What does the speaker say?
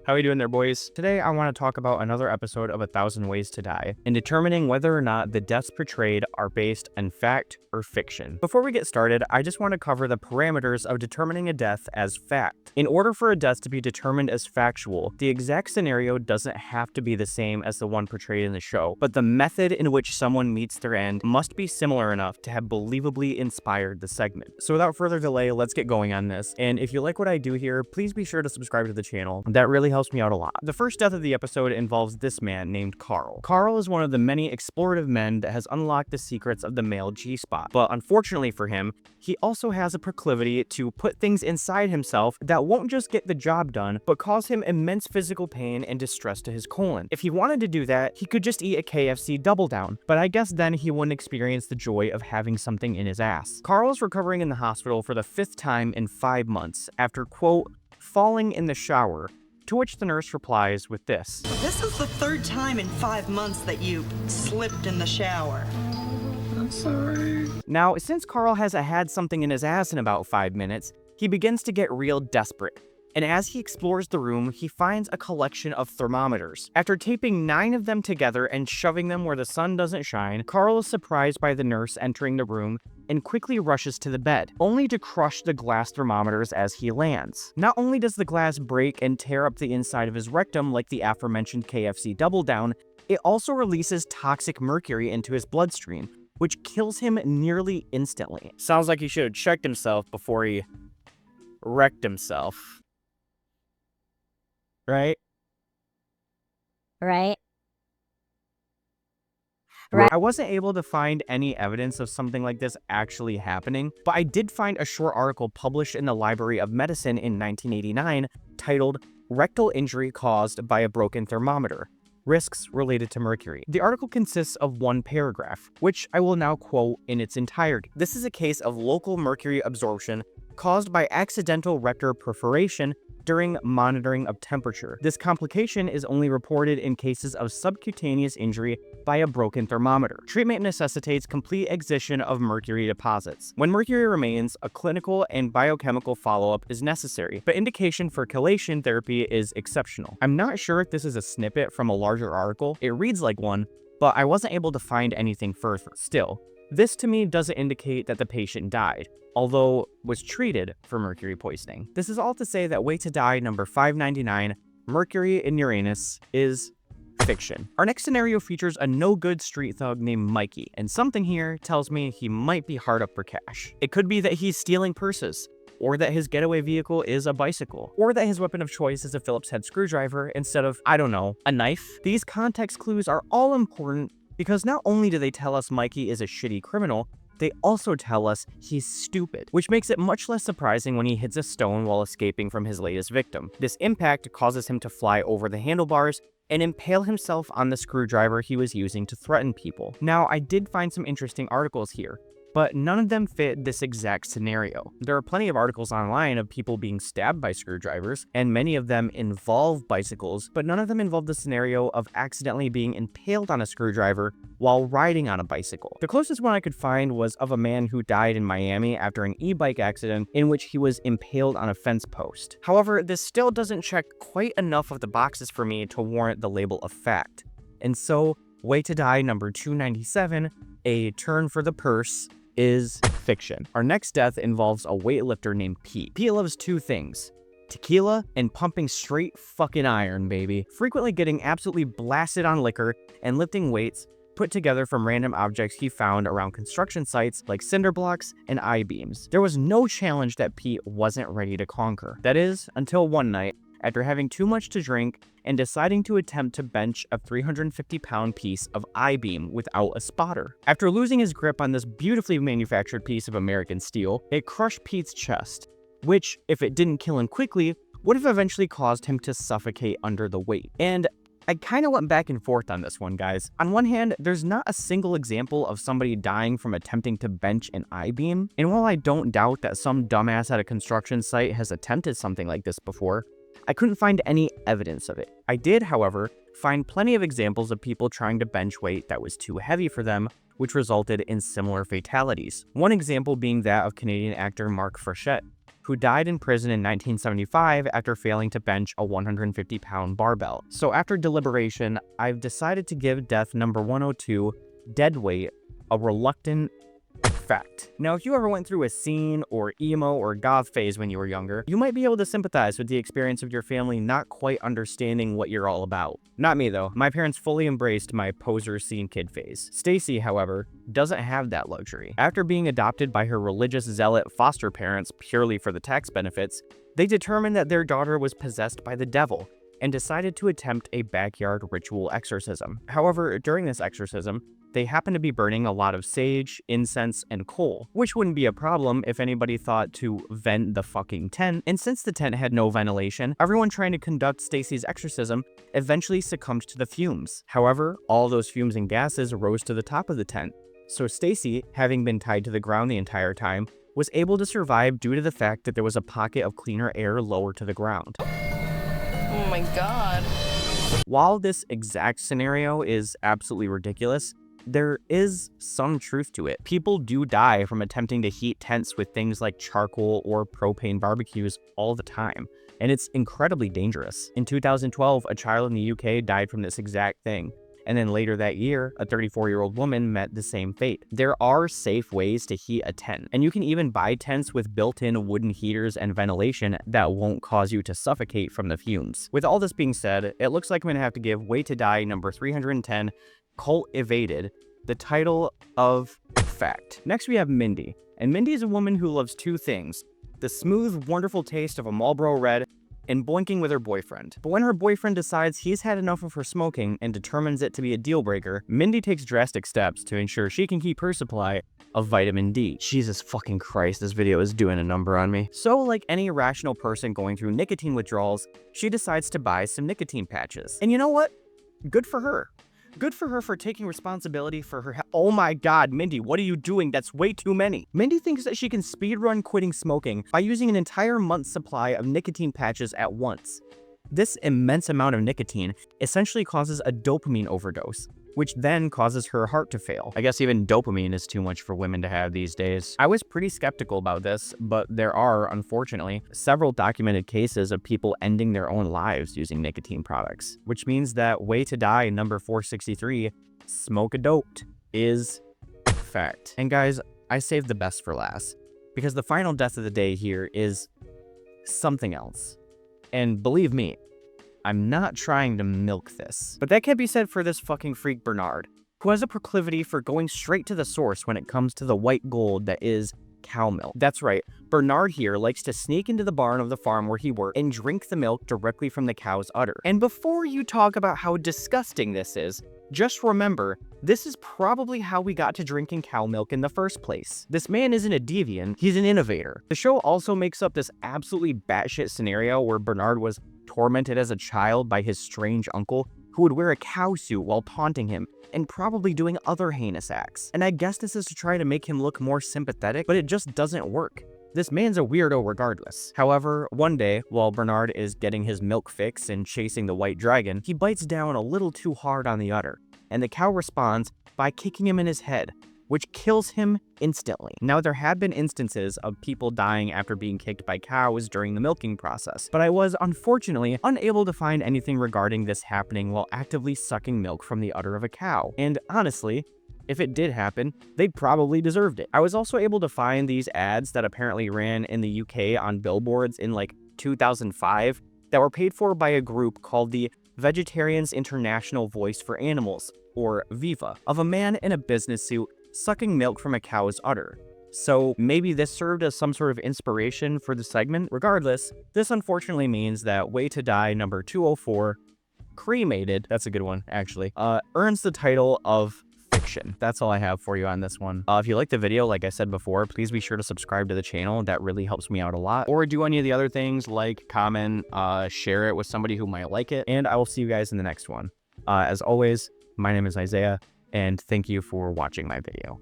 How are you doing there, boys? Today, I want to talk about another episode of 1,000 Ways to Die and determining whether or not the deaths portrayed are based on fact or fiction. Before we get started, I just want to cover the parameters of determining a death as fact. In order for a death to be determined as factual, the exact scenario doesn't have to be the same as the one portrayed in the show, but the method in which someone meets their end must be similar enough to have believably inspired the segment. So without further delay, let's get going on this. And if you like what I do here, please be sure to subscribe to the channel. That really helps me out a lot. The first death of the episode involves this man named Carl. Carl is one of the many explorative men that has unlocked the secrets of the male G-spot, but unfortunately for him, he also has a proclivity to put things inside himself that won't just get the job done, but cause him immense physical pain and distress to his colon. If he wanted to do that, he could just eat a KFC Double Down, but I guess then he wouldn't experience the joy of having something in his ass. Carl is recovering in the hospital for the 5th time in 5 months after, quote, falling in the shower, to which the nurse replies with this. This is the 3rd time in 5 months that you slipped in the shower. I'm sorry. Now, since Carl hasn't had something in his ass in about 5 minutes, he begins to get real desperate. And as he explores the room, he finds a collection of thermometers. After taping 9 of them together and shoving them where the sun doesn't shine, Carl is surprised by the nurse entering the room and quickly rushes to the bed, only to crush the glass thermometers as he lands. Not only does the glass break and tear up the inside of his rectum like the aforementioned KFC Double Down, it also releases toxic mercury into his bloodstream, which kills him nearly instantly. Sounds like he should have checked himself before he wrecked himself. Right? Right? I wasn't able to find any evidence of something like this actually happening, but I did find a short article published in the Library of Medicine in 1989 titled Rectal Injury Caused by a Broken Thermometer: Risks Related to Mercury. The article consists of 1 paragraph, which I will now quote in its entirety. This is a case of local mercury absorption caused by accidental rectal perforation during monitoring of temperature. This complication is only reported in cases of subcutaneous injury by a broken thermometer. Treatment necessitates complete excision of mercury deposits. When mercury remains, a clinical and biochemical follow-up is necessary, but indication for chelation therapy is exceptional. I'm not sure if this is a snippet from a larger article. It reads like one, but I wasn't able to find anything further. Still, this to me doesn't indicate that the patient died, although was treated for mercury poisoning. This is all to say that Way to Die number 599, Mercury in Uranus, is fiction. Our next scenario features a no-good street thug named Mikey, and something here tells me he might be hard up for cash. It could be that he's stealing purses, or that his getaway vehicle is a bicycle, or that his weapon of choice is a Phillips head screwdriver instead of, I don't know, a knife. These context clues are all important because not only do they tell us Mikey is a shitty criminal, they also tell us he's stupid, which makes it much less surprising when he hits a stone while escaping from his latest victim. This impact causes him to fly over the handlebars and impale himself on the screwdriver he was using to threaten people. Now, I did find some interesting articles here, but none of them fit this exact scenario. There are plenty of articles online of people being stabbed by screwdrivers, and many of them involve bicycles, but none of them involve the scenario of accidentally being impaled on a screwdriver while riding on a bicycle. The closest one I could find was of a man who died in Miami after an e-bike accident in which he was impaled on a fence post. However, this still doesn't check quite enough of the boxes for me to warrant the label of fact. And so, Way to Die number 297, A Turn for the Purse, is fiction. Our next death involves a weightlifter named Pete. Pete loves 2 things: tequila and pumping straight fucking iron, baby. Frequently getting absolutely blasted on liquor and lifting weights put together from random objects he found around construction sites like cinder blocks and I-beams. There was no challenge that Pete wasn't ready to conquer. That is, until one night, after having too much to drink and deciding to attempt to bench a 350-pound piece of I-beam without a spotter. After losing his grip on this beautifully manufactured piece of American steel, it crushed Pete's chest, which, if it didn't kill him quickly, would have eventually caused him to suffocate under the weight. And I kind of went back and forth on this one, guys. On one hand, there's not a single example of somebody dying from attempting to bench an I-beam, and while I don't doubt that some dumbass at a construction site has attempted something like this before, I couldn't find any evidence of it. I did, however, find plenty of examples of people trying to bench weight that was too heavy for them, which resulted in similar fatalities. One example being that of Canadian actor Mark Frechette, who died in prison in 1975 after failing to bench a 150-pound barbell. So after deliberation, I've decided to give death number 102, deadweight, a reluctant fact. Now, if you ever went through a scene or emo or goth phase when you were younger, you might be able to sympathize with the experience of your family not quite understanding what you're all about. Not me though. My parents fully embraced my poser scene kid phase. Stacy, however, doesn't have that luxury. After being adopted by her religious zealot foster parents purely for the tax benefits, they determined that their daughter was possessed by the devil and decided to attempt a backyard ritual exorcism. However, during this exorcism, they happened to be burning a lot of sage, incense, and coal, which wouldn't be a problem if anybody thought to vent the fucking tent. And since the tent had no ventilation, everyone trying to conduct Stacy's exorcism eventually succumbed to the fumes. However, all those fumes and gases rose to the top of the tent. So Stacy, having been tied to the ground the entire time, was able to survive due to the fact that there was a pocket of cleaner air lower to the ground. Oh my god. While this exact scenario is absolutely ridiculous, there is some truth to it. People do die from attempting to heat tents with things like charcoal or propane barbecues all the time, and it's incredibly dangerous. In 2012, a child in the UK died from this exact thing, and then later that year, a 34-year-old woman met the same fate. There are safe ways to heat a tent, and you can even buy tents with built-in wooden heaters and ventilation that won't cause you to suffocate from the fumes. With all this being said, it looks like I'm gonna have to give Way to Die number 310, Cult Evaded, the title of fact. Next we have Mindy, and Mindy is a woman who loves two things: the smooth, wonderful taste of a Marlboro Red and boinking with her boyfriend. But when her boyfriend decides he's had enough of her smoking and determines it to be a deal breaker, Mindy takes drastic steps to ensure she can keep her supply of vitamin D. Jesus fucking Christ, this video is doing a number on me. So like any rational person going through nicotine withdrawals, she decides to buy some nicotine patches. And you know what? Good for her. Good for her for taking responsibility for her Oh my god, Mindy, what are you doing? That's way too many. Mindy thinks that she can speedrun quitting smoking by using an entire month's supply of nicotine patches at once. This immense amount of nicotine essentially causes a dopamine overdose, which then causes her heart to fail. I guess even dopamine is too much for women to have these days. I was pretty skeptical about this, but there are, unfortunately, several documented cases of people ending their own lives using nicotine products, which means that Way to Die number 463, Smoke a Doped, is fact. And guys, I saved the best for last, because the final death of the day here is something else. And believe me, I'm not trying to milk this. But that can't be said for this fucking freak Bernard, who has a proclivity for going straight to the source when it comes to the white gold that is cow milk. That's right, Bernard here likes to sneak into the barn of the farm where he works and drink the milk directly from the cow's udder. And before you talk about how disgusting this is, just remember, this is probably how we got to drinking cow milk in the first place. This man isn't a deviant, he's an innovator. The show also makes up this absolutely batshit scenario where Bernard was tormented as a child by his strange uncle who would wear a cow suit while taunting him and probably doing other heinous acts. And I guess this is to try to make him look more sympathetic, but it just doesn't work. This man's a weirdo regardless. However, one day, while Bernard is getting his milk fix and chasing the white dragon, he bites down a little too hard on the udder, and the cow responds by kicking him in his head, which kills him instantly. Now, there have been instances of people dying after being kicked by cows during the milking process, but I was unfortunately unable to find anything regarding this happening while actively sucking milk from the udder of a cow. And honestly, if it did happen, they probably deserved it. I was also able to find these ads that apparently ran in the UK on billboards in like 2005 that were paid for by a group called the Vegetarians International Voice for Animals, or VIVA, of a man in a business suit sucking milk from a cow's udder. So maybe this served as some sort of inspiration for the segment. Regardless, this unfortunately means that Way to Die number 204, Cremated, that's a good one actually, earns the title of fiction. That's all I have for you on this one. If you liked the video, like I said before, please be sure to subscribe to the channel. That really helps me out a lot. Or do any of the other things like comment, share it with somebody who might like it, and I will see you guys in the next one. As always, my name is Isiah, and thank you for watching my video.